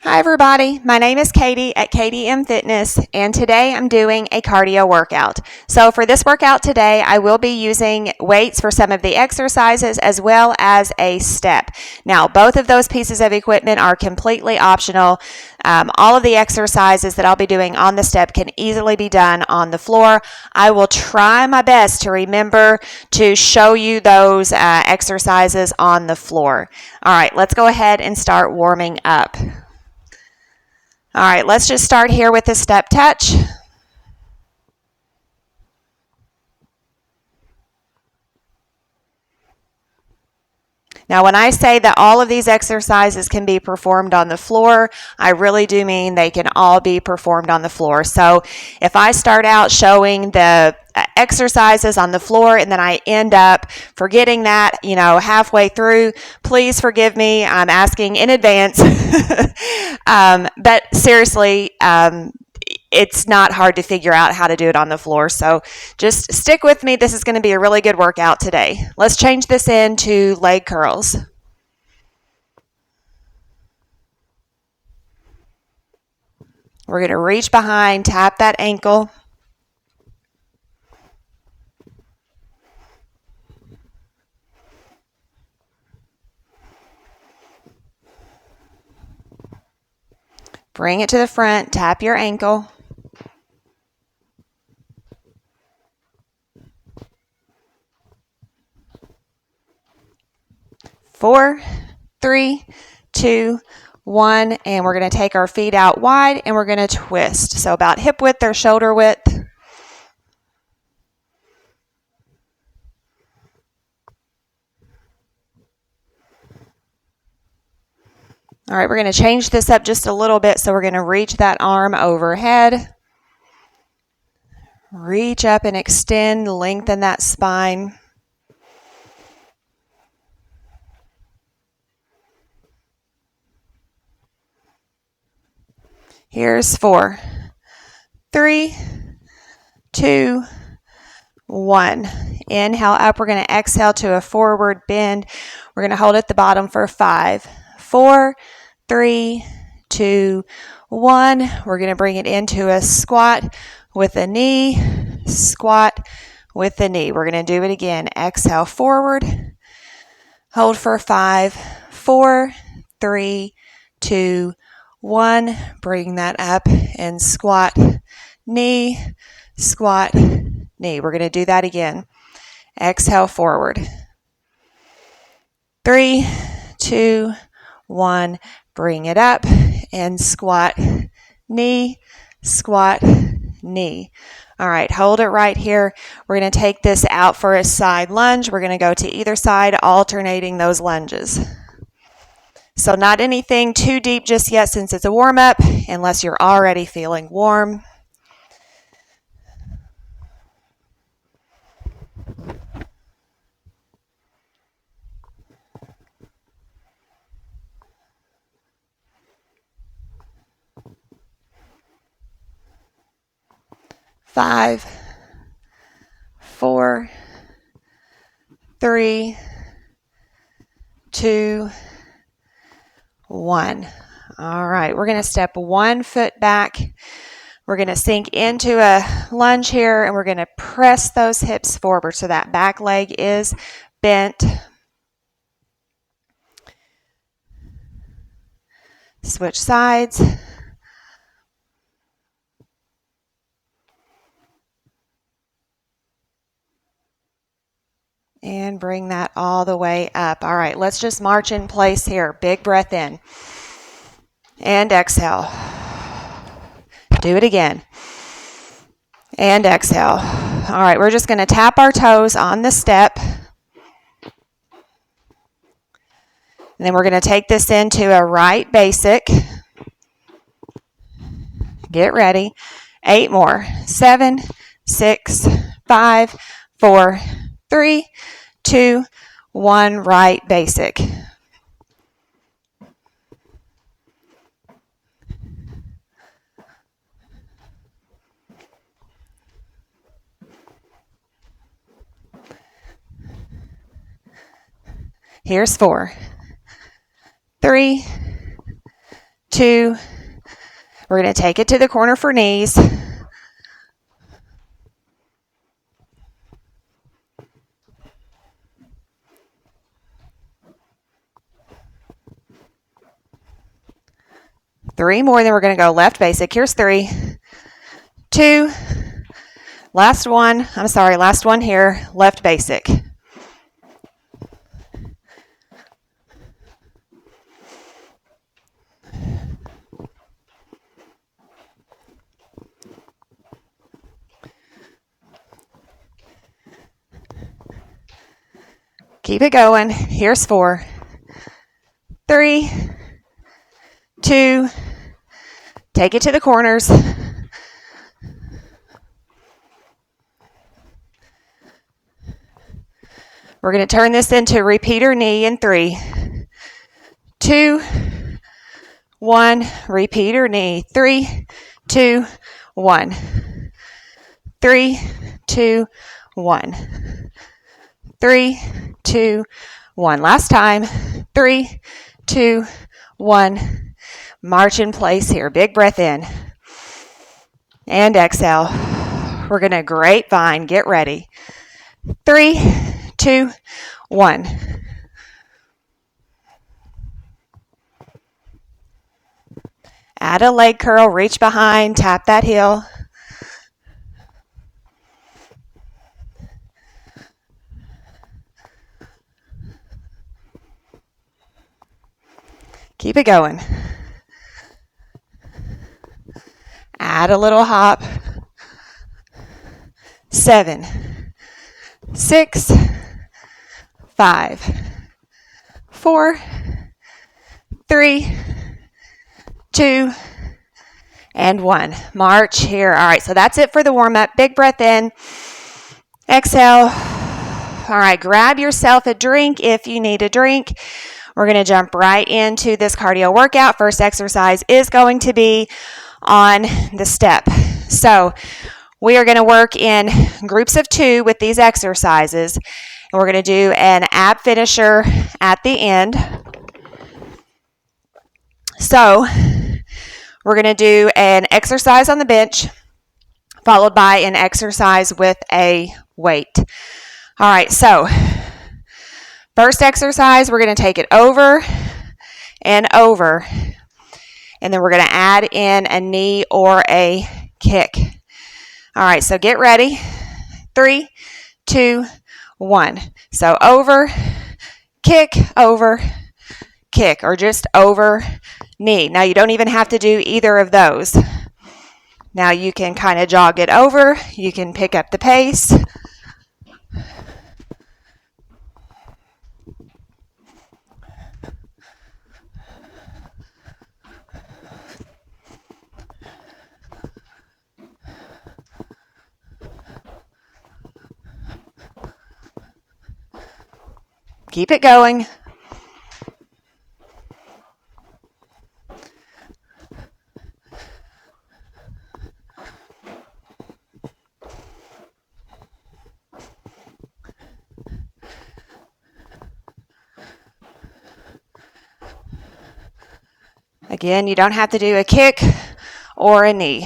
Hi everybody, my name is Katie at KatieMFitness and today I'm doing a cardio workout. So for this workout today, I will be using weights for some of the exercises as well as a step. Now both of those pieces of equipment are completely optional. All of the exercises that I'll be doing on the step can easily be done on the floor. I will try my best to remember to show you those exercises on the floor. All right, let's go ahead and start warming up. All right, let's just start here with the step touch. Now, when I say that all of these exercises can be performed on the floor, I really do mean they can all be performed on the floor. So if I start out showing the exercises on the floor and then I end up forgetting that, halfway through, please forgive me. I'm asking in advance. But seriously, it's not hard to figure out how to do it on the floor. So just stick with me. This is going to be a really good workout today. Let's change this into leg curls. We're going to reach behind, tap that ankle. Bring it to the front, tap your ankle. Four, three, two, one, and we're going to take our feet out wide and we're going to twist. So about hip width or shoulder width. All right, we're going to change this up just a little bit. So we're going to reach that arm overhead. Reach up and extend, lengthen that spine. Here's 4, 3, 2, 1. Inhale up. We're going to exhale to a forward bend. We're going to hold at the bottom for 5, 4, 3, 2, 1. We're going to bring it into a squat with a knee, squat with the knee. We're going to do it again. Exhale forward. Hold for 5, 4, 3, 2, 1. Bring that up and squat, knee, squat, knee. We're going to do that again. Exhale forward. 3, 2, 1. Bring it up and squat, knee, squat, knee. All right, hold it right here. We're going to take this out for a side lunge. We're going to go to either side, alternating those lunges. So not anything too deep just yet since it's a warm-up, unless you're already feeling warm. Five, 4, 3, 2, 1. All right, we're going to step 1 foot back. We're going to sink into a lunge here, and we're going to press those hips forward so that back leg is bent. Switch sides. And bring that all the way up. All right, let's just march in place here. Big breath in. And exhale. Do it again. And exhale. All right, we're just going to tap our toes on the step. And then we're going to take this into a right basic. Get ready. 8 more. 7, 6, 5, 4, 3, 2, 1, right basic. Here's 4, 3, 2. We're going to take it to the corner for knees. 3 more, then we're going to go left basic. Here's 3, 2, last one here, left basic. Keep it going. Here's 4, 3, 2, take it to the corners. We're going to turn this into repeater knee in 3, 2, 1, repeater knee, 3, 2, 1, 3, 2, 1, 3, 2, 1. Last time, 3, 2, 1. March in place here. Big breath in. And exhale. We're going to grapevine. Get ready. 3, 2, 1. Add a leg curl. Reach behind. Tap that heel. Keep it going. Add a little hop. 7, 6, 5, 4, 3, 2, and 1. March here. All right, so that's it for the warm-up. Big breath in. Exhale. All right, grab yourself a drink if you need a drink. We're going to jump right into this cardio workout. First exercise is going to be on the step. So we are going to work in groups of 2 with these exercises. And we're going to do an ab finisher at the end. So we're going to do an exercise on the bench, followed by an exercise with a weight. All right, so first exercise, we're going to take it over and over, and then we're going to add in a knee or a kick. All right, so get ready. 3, 2, 1. So over, kick, or just over, knee. Now you don't even have to do either of those. Now you can kind of jog it over. You can pick up the pace. Keep it going. Again, you don't have to do a kick or a knee.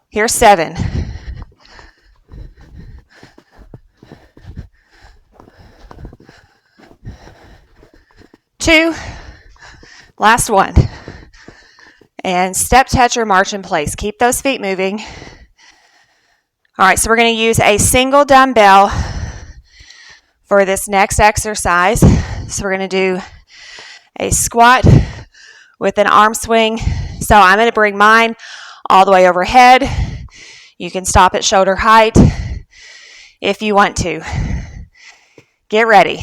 Here's 7. 2. Last one. And step, touch, or march in place. Keep those feet moving. All right, so we're going to use a single dumbbell for this next exercise. So we're going to do a squat with an arm swing. So I'm going to bring mine all the way overhead. You can stop at shoulder height if you want to. Get ready.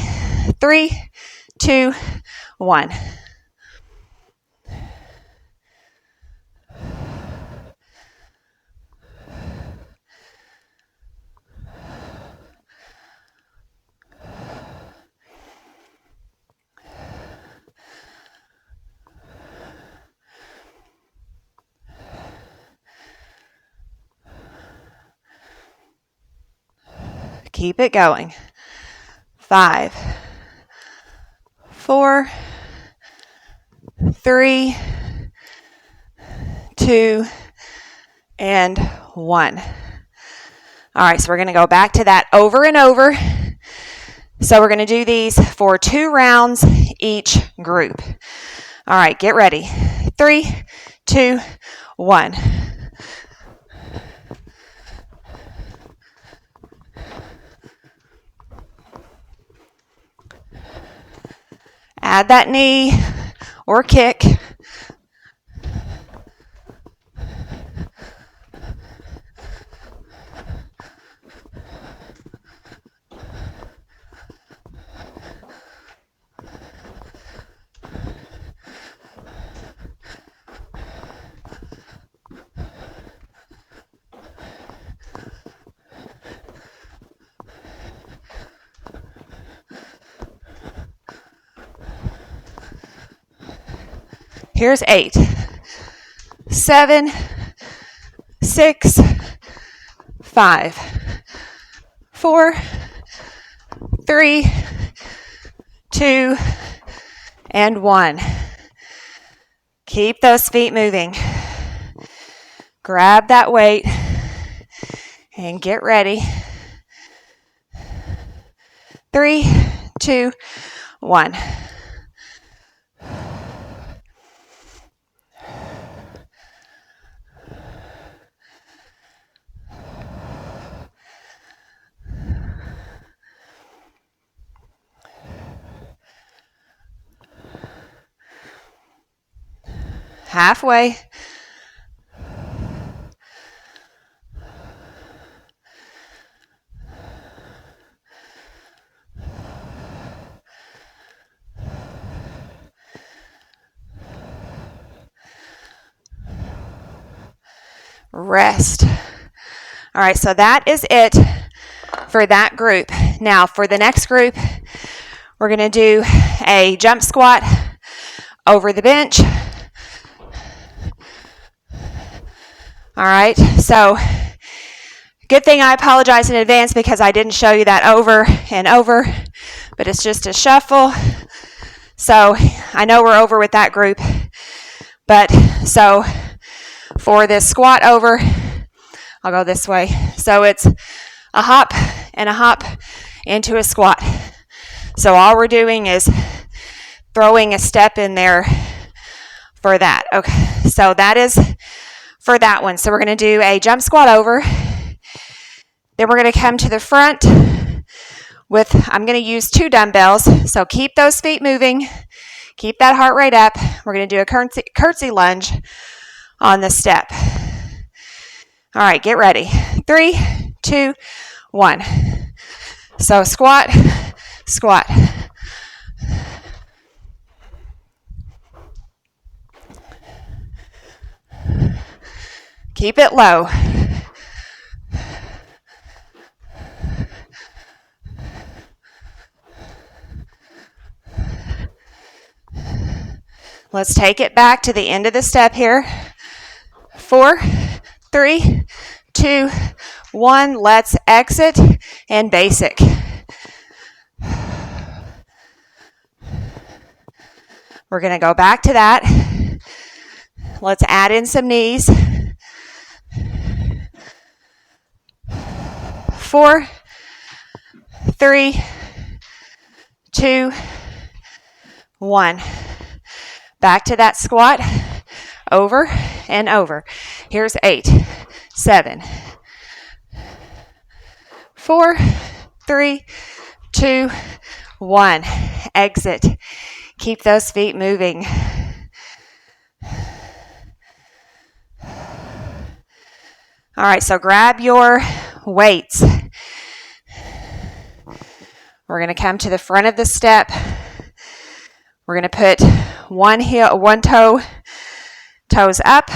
3, 2, 1. Keep it going. 5, 4, 3, 2, and 1. All right, so we're going to go back to that over and over. So we're going to do these for 2 rounds each group. All right, get ready. 3, 2, 1. Add that knee or kick. Here's 8, 7, 6, 5, 4, 3, 2, and 1. Keep those feet moving. Grab that weight and get ready. 3, 2, 1. Halfway. Rest. All right, so that is it for that group. Now, for the next group, we're going to do a jump squat over the bench. All right, so good thing I apologize in advance because I didn't show you that over and over, but it's just a shuffle. So I know we're over with that group, but so for this squat over, I'll go this way. So it's a hop and a hop into a squat. So all we're doing is throwing a step in there for that. Okay, so that is for that one. So we're going to do a jump squat over. Then we're going to come to the front with, I'm going to use 2 dumbbells. So keep those feet moving. Keep that heart rate up. We're going to do a curtsy lunge on the step. All right, get ready. 3, 2, 1. So squat, squat. Keep it low. Let's take it back to the end of the step here. 4, 3, 2, 1. Let's exit and basic. We're going to go back to that. Let's add in some knees. 4, 3, 2, 1. Back to that squat, over and over. Here's 8, 7, 4, 3, 2, 1. Exit. Keep those feet moving. All right, so grab your weights. We're going to come to the front of the step. We're going to put one toes up.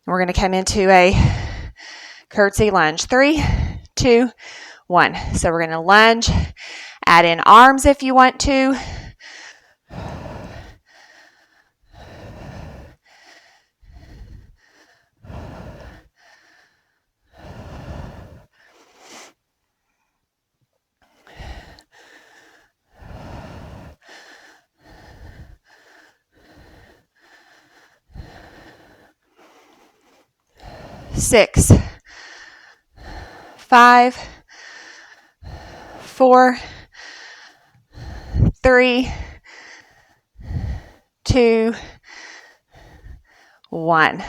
We're going to come into a curtsy lunge. 3, 2, 1. So we're going to lunge. Add in arms if you want to. 6, 5, 4, 3, 2, 1.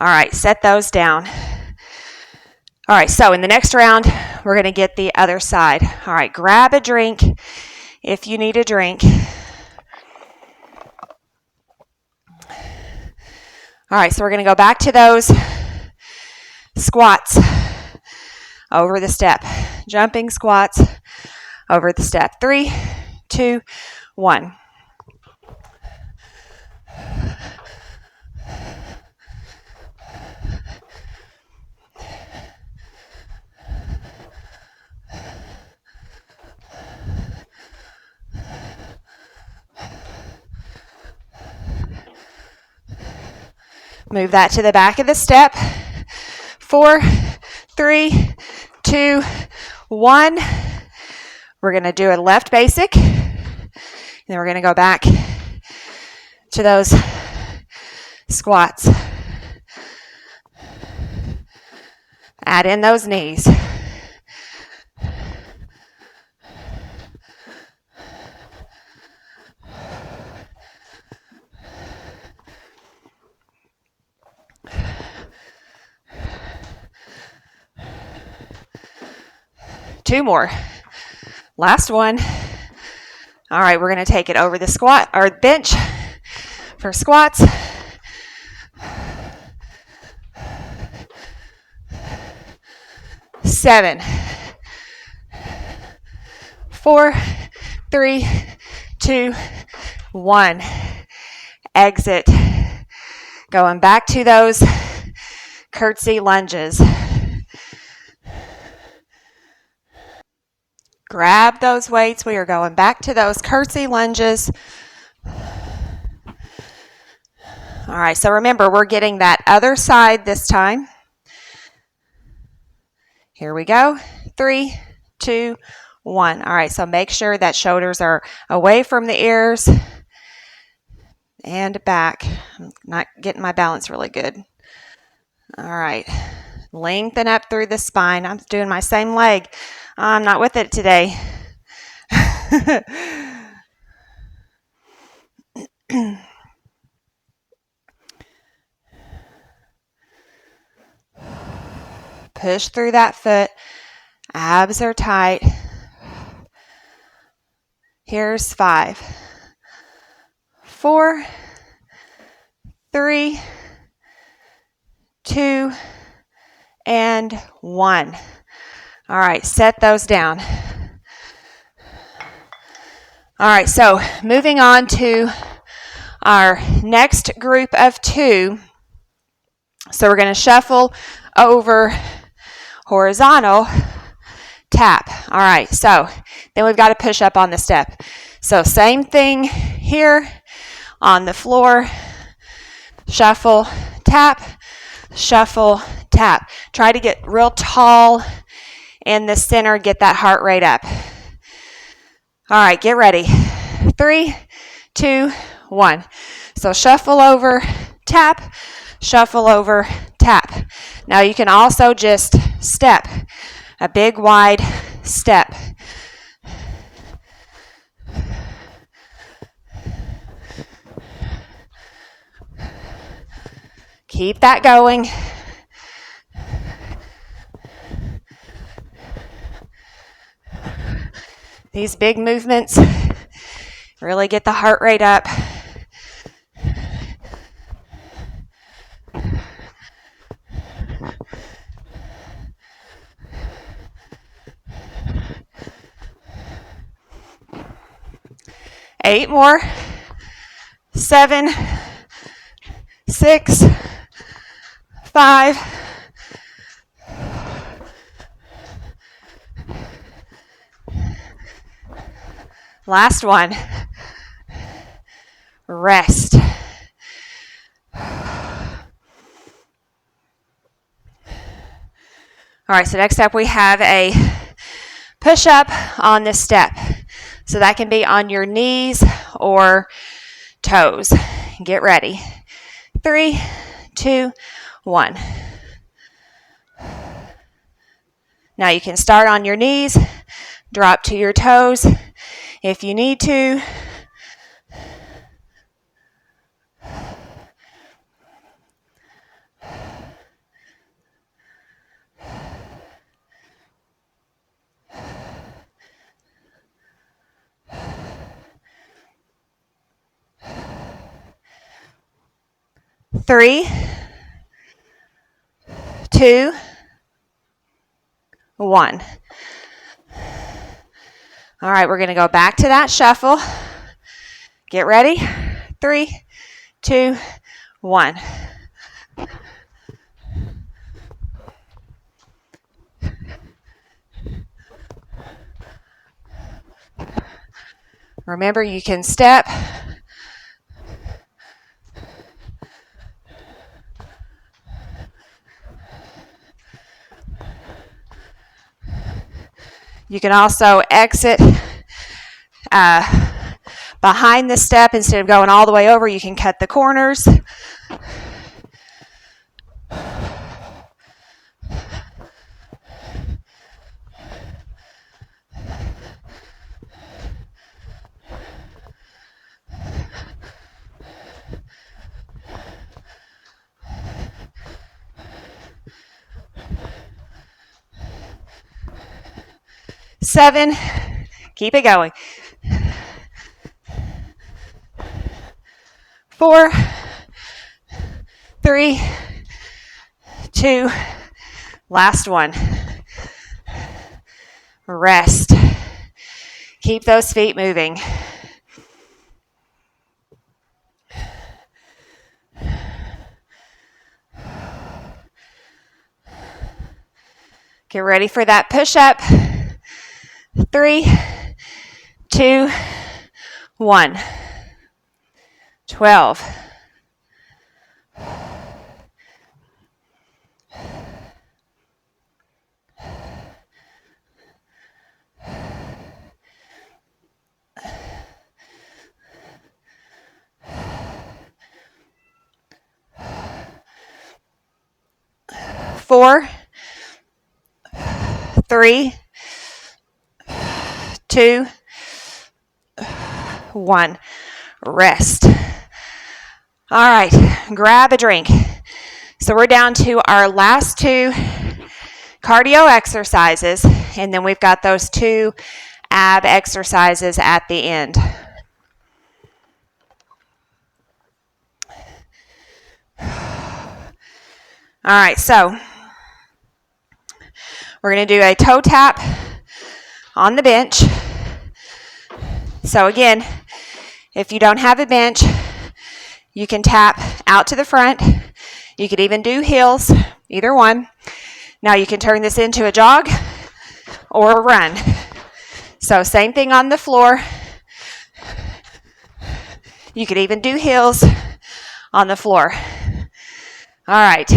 All right, set those down. All right, so in the next round, we're going to get the other side. All right, grab a drink if you need a drink. All right, so we're going to go back to those squats over the step. Jumping squats over the step. 3, 2, 1. Move that to the back of the step. 4, 3, 2, 1. We're going to do a left basic. And then we're going to go back to those squats. Add in those knees. Two more. Last one. All right, we're going to take it over the squat or bench for squats. Seven, 4, 3, 2, 1. Exit. Going back to those curtsy lunges. Grab those weights. We are going back to those curtsy lunges. All right, so remember, we're getting that other side this time. Here we go. 3, 2, 1. All right, so make sure that shoulders are away from the ears and back. I'm not getting my balance really good. All right, lengthen up through the spine. I'm doing my same leg. I'm not with it today. Push through that foot. Abs are tight. Here's 5, 4, 3, 2, and 1. All right, set those down. All right, so moving on to our next group of 2. So we're going to shuffle over horizontal, tap. All right, so then we've got to push up on the step. So same thing here on the floor, shuffle, tap, shuffle, tap. Try to get real tall in the center, get that heart rate up. All right, get ready. 3, 2, 1. So shuffle over, tap, shuffle over, tap. Now you can also just step, a big wide step. Keep that going. These big movements really get the heart rate up. Eight more. 7, 6, 5, 'Last one. Rest. All right, so next up we have a push-up on this step. So that can be on your knees or toes. Get ready. 3, 2, 1. Now you can start on your knees, drop to your toes if you need to. Three, two, one. All right, we're going to go back to that shuffle. Get ready. 3, 2, 1. Remember, you can step. You can also exit behind the step. Instead of going all the way over, you can cut the corners. Seven. Keep it going. 4, 3, 2, last one. Rest. Keep those feet moving. Get ready for that push-up. 3, 2, 1. 12. 4, 3, 2, 1. Rest. All right, grab a drink. So we're down to our last 2 cardio exercises, and then we've got those 2 ab exercises at the end. All right, so we're going to do a toe tap on the bench. So again, if you don't have a bench, you can tap out to the front. You could even do heels, either one. Now you can turn this into a jog or a run. So same thing on the floor. You could even do heels on the floor. All right,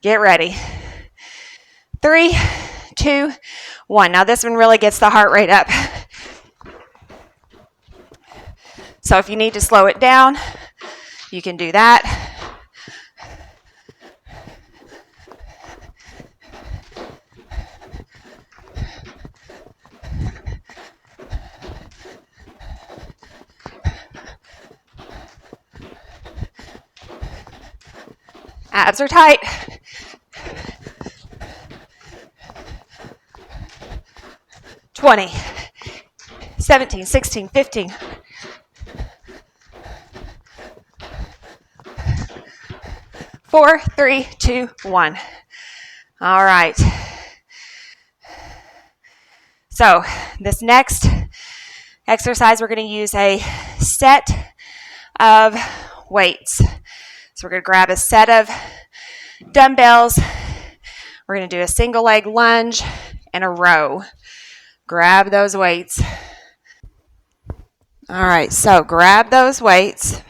get ready. 3, 2, 1. Now this one really gets the heart rate up. So if you need to slow it down, you can do that. Abs are tight. 20, 17, 16, 15. 4, 3, 2, 1. All right. So this next exercise, we're going to use a set of weights. So we're going to grab a set of dumbbells. We're going to do a single leg lunge and a row. Grab those weights. All right, so grab those weights.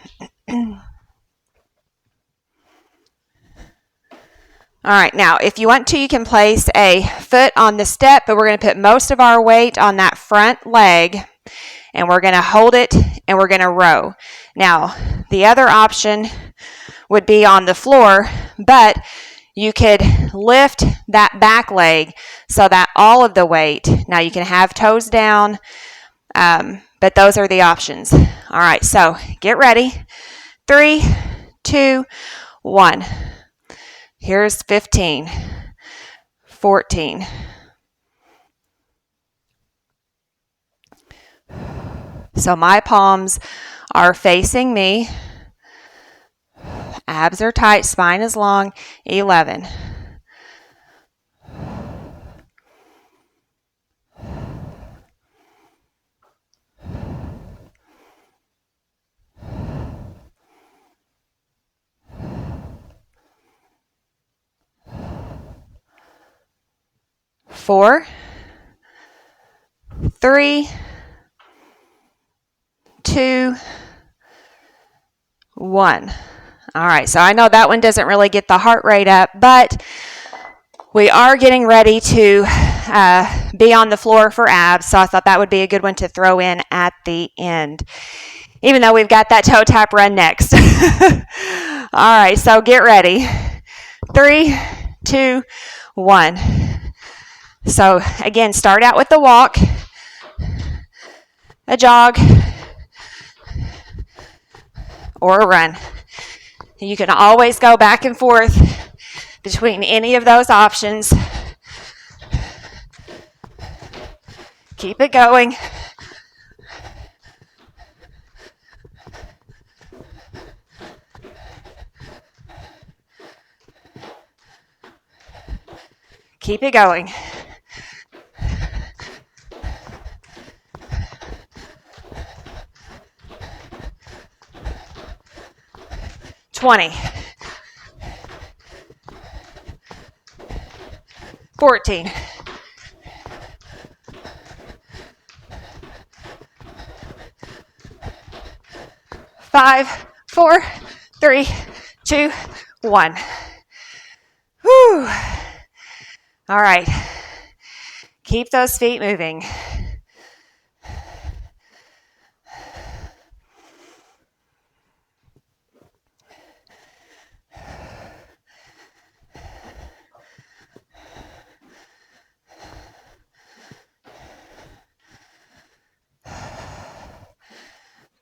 All right, now if you want to, you can place a foot on the step, but we're going to put most of our weight on that front leg, and we're going to hold it, and we're going to row. Now, the other option would be on the floor, but you could lift that back leg so that all of the weight, now you can have toes down, but those are the options. All right, so get ready. 3, 2, 1. Here's 15, 14. So my palms are facing me. Abs are tight, spine is long. 11. 4, 3, 2, 1. All right, so I know that one doesn't really get the heart rate up, but we are getting ready to be on the floor for abs, so I thought that would be a good one to throw in at the end, even though we've got that toe tap run next. All right, so get ready. 3, 2, 1. So again, start out with the walk, a jog, or a run. You can always go back and forth between any of those options. Keep it going. Keep it going. $20, 14, 5, 4, 3, 2, 1. Whew. All right. Keep those feet moving.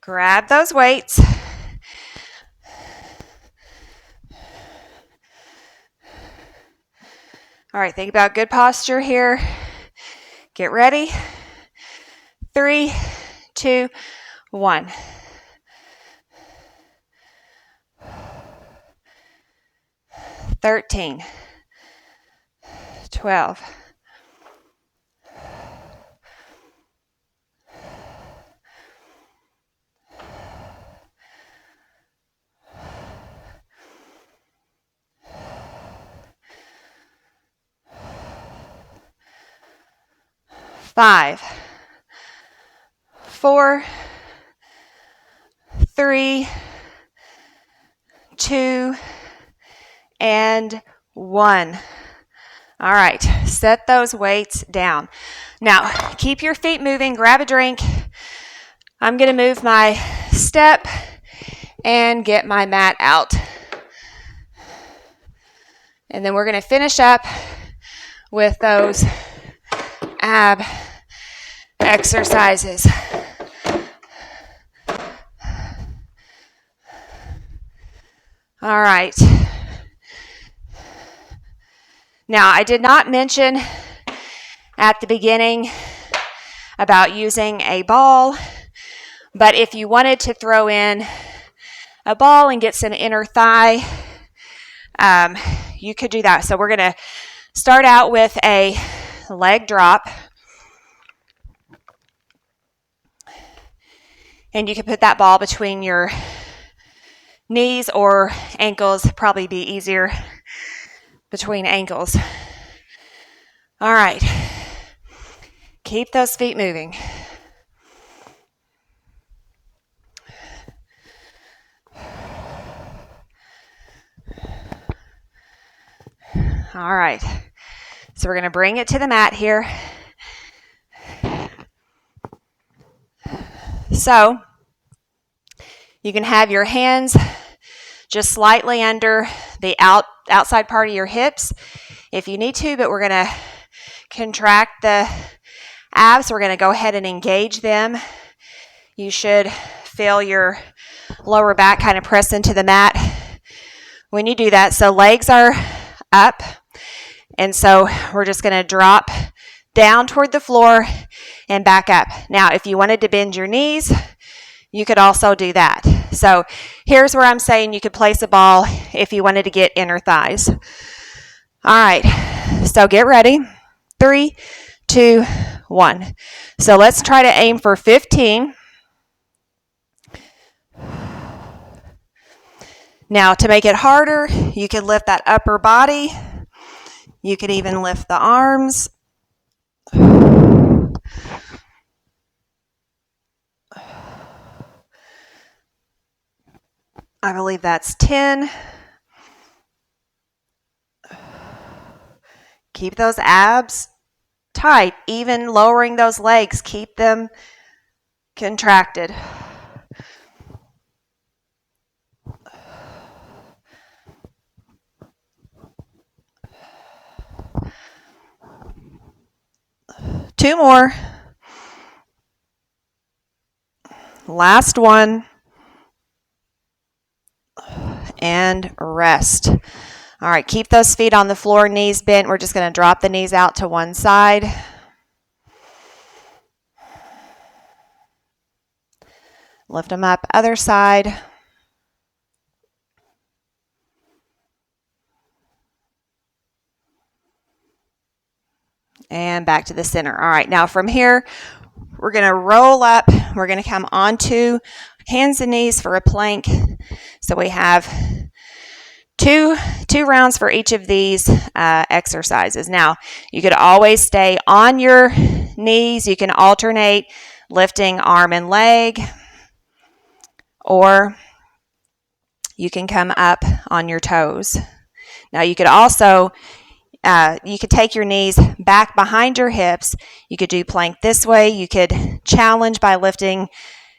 Grab those weights. All right, think about good posture here. Get ready. 3, 2, 1. 13, 12, 5, 4, 3, 2, and 1. All right, set those weights down. Now, keep your feet moving. Grab a drink. I'm going to move my step and get my mat out. And then we're going to finish up with those ab exercises. All right. Now, I did not mention at the beginning about using a ball, but if you wanted to throw in a ball and get some inner thigh, you could do that. So we're going to start out with a leg drop. And you can put that ball between your knees or ankles, probably be easier between ankles. All right. Keep those feet moving. All right. So we're going to bring it to the mat here. So you can have your hands just slightly under the outside part of your hips. if you need to, but we're going to contract the abs. We're going to go ahead and engage them. You should feel your lower back kind of press into the mat when you do that. So legs are up, and so we're just going to drop down toward the floor and back up. Now, if you wanted to bend your knees, you could also do that. So here's where I'm saying you could place a ball if you wanted to get inner thighs. All right, so get ready. 3, 2, 1. So let's try to aim for 15. Now, to make it harder, you can lift that upper body. You could even lift the arms. I believe that's 10. Keep those abs tight, even lowering those legs. Keep them contracted. Two more. Last one. And rest. All right, keep those feet on the floor, knees bent. We're just going to drop the knees out to one side. Lift them up, other side. And back to the center. All right, now from here, we're going to roll up. We're going to come onto hands and knees for a plank. So we have two rounds for each of these exercises. Now, you could always stay on your knees. You can alternate lifting arm and leg, or you can come up on your toes. Now, you could also you could take your knees back behind your hips. You could do plank this way. You could challenge by lifting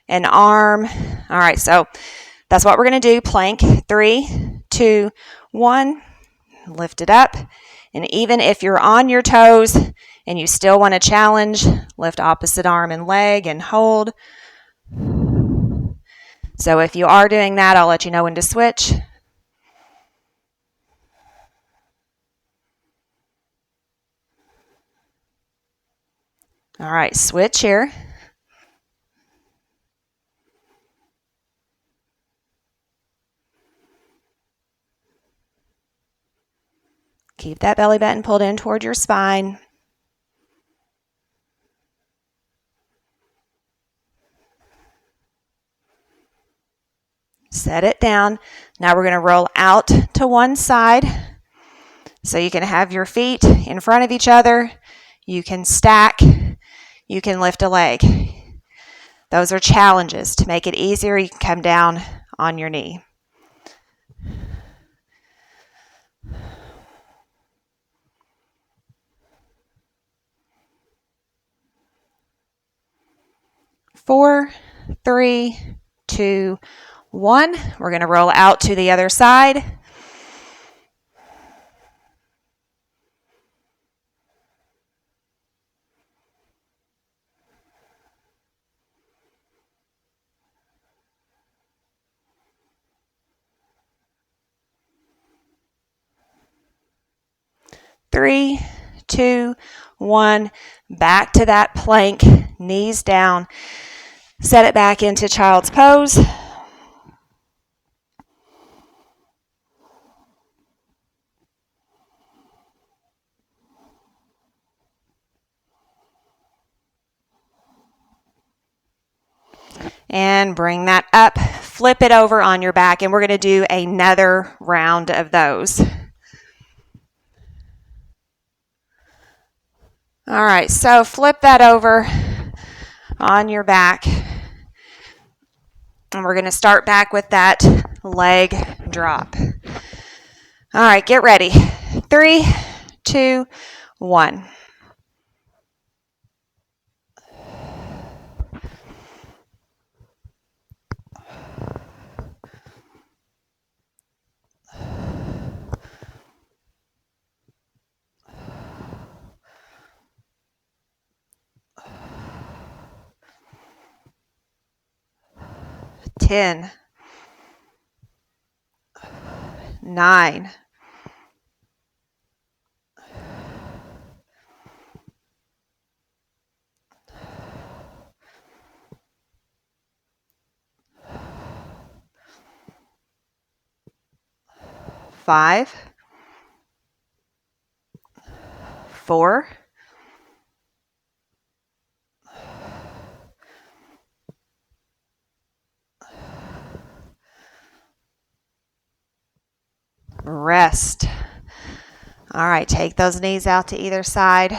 an arm. All right, so that's what we're going to do. Plank. 3, 2, 1. Lift it up. And even if you're on your toes and you still want to challenge, lift opposite arm and leg and hold. So if you are doing that, I'll let you know when to switch. All right, switch here. Keep that belly button pulled in toward your spine. Set it down. Now we're going to roll out to one side. So you can have your feet in front of each other. You can stack. You can lift a leg. Those are challenges. To make it easier, you can come down on your knee. Four, 3, 2, 1. We're going to roll out to the other side. Three, 2, 1. Back to that plank, knees down. Set it back into child's pose. And bring that up. Flip it over on your back, and we're going to do another round of those. All right, so flip that over on your back. And we're going to start back with that leg drop. All right, get ready. 3, 2, 1. 10, 9, 5, 4, 3, rest. All right, take those knees out to either side.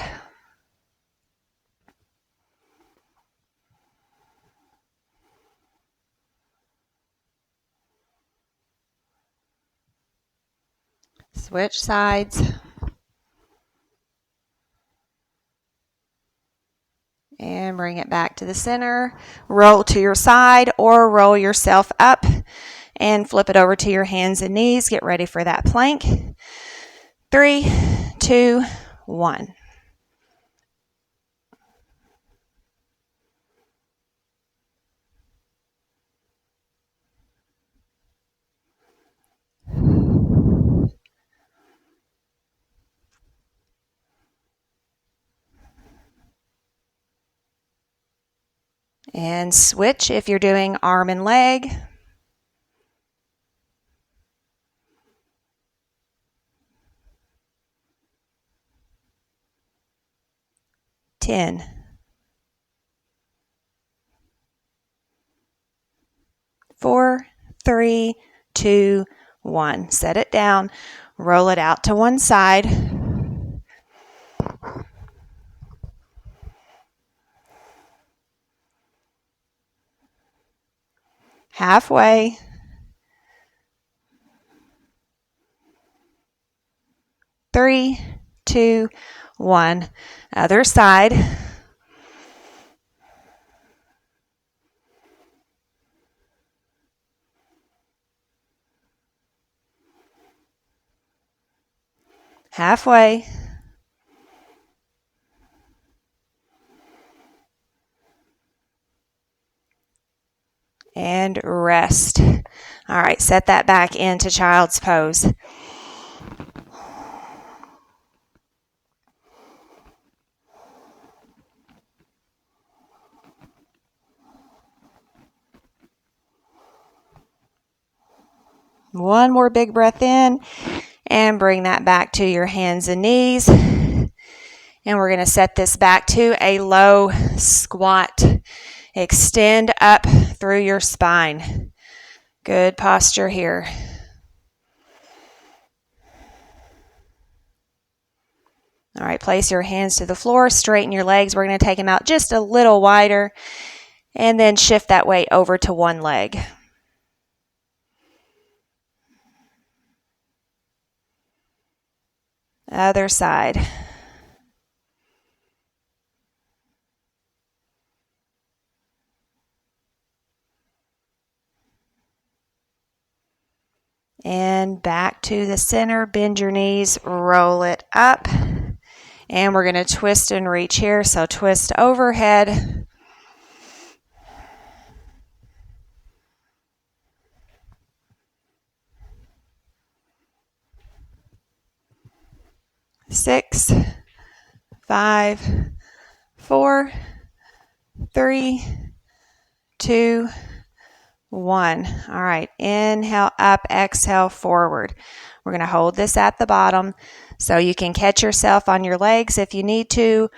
Switch sides. And bring it back to the center. Roll to your side or roll yourself up and flip it over to your hands and knees. Get ready for that plank. 3, 2, 1. And switch if you're doing arm and leg. 10, 4, 3, 2, 1. Set it down. Roll it out to one side. Halfway. 3, 2, 1. Other side. Halfway. And rest. All right, set that back into child's pose. One more big breath in and bring that back to your hands and knees. And we're going to set this back to a low squat. Extend up through your spine. Good posture here. All right, place your hands to the floor, straighten your legs. We're going to take them out just a little wider and then shift that weight over to one leg. Other side. And back to the center, bend your knees, roll it up. And we're going to twist and reach here. So twist overhead. Six, 5, 4, 3, 2, 1. All right, inhale up, exhale forward. We're going to hold this at the bottom so you can catch yourself on your legs if you need to,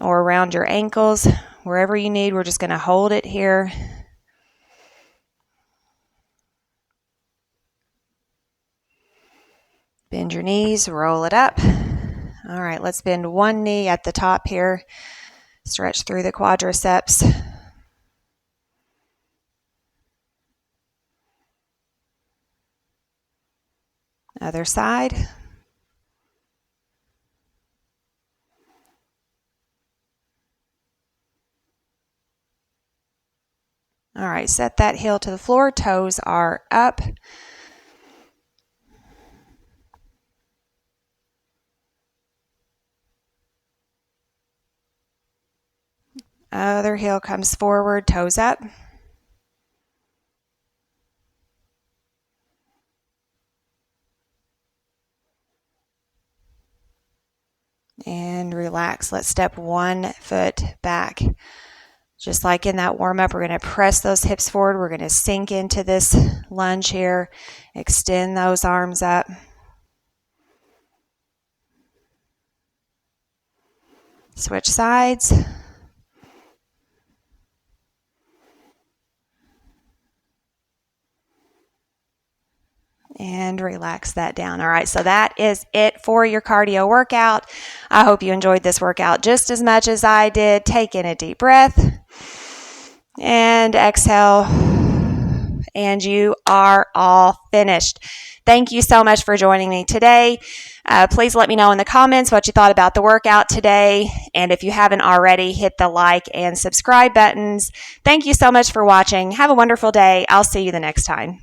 or around your ankles, wherever you need. We're just going to hold it here. Bend your knees, roll it up. All right, let's bend one knee at the top here. Stretch through the quadriceps. Other side. All right, set that heel to the floor. Toes are up. Other heel comes forward, toes up. And relax. Let's step 1 foot back. Just like in that warm-up, we're going to press those hips forward. We're going to sink into this lunge here. Extend those arms up. Switch sides. And relax that down. All right, so that is it for your cardio workout. I hope you enjoyed this workout just as much as I did. Take in a deep breath and exhale, and you are all finished. Thank you so much for joining me today. Please let me know in the comments what you thought about the workout today. And if you haven't already, hit the like and subscribe buttons. Thank you so much for watching. Have a wonderful day. I'll see you the next time.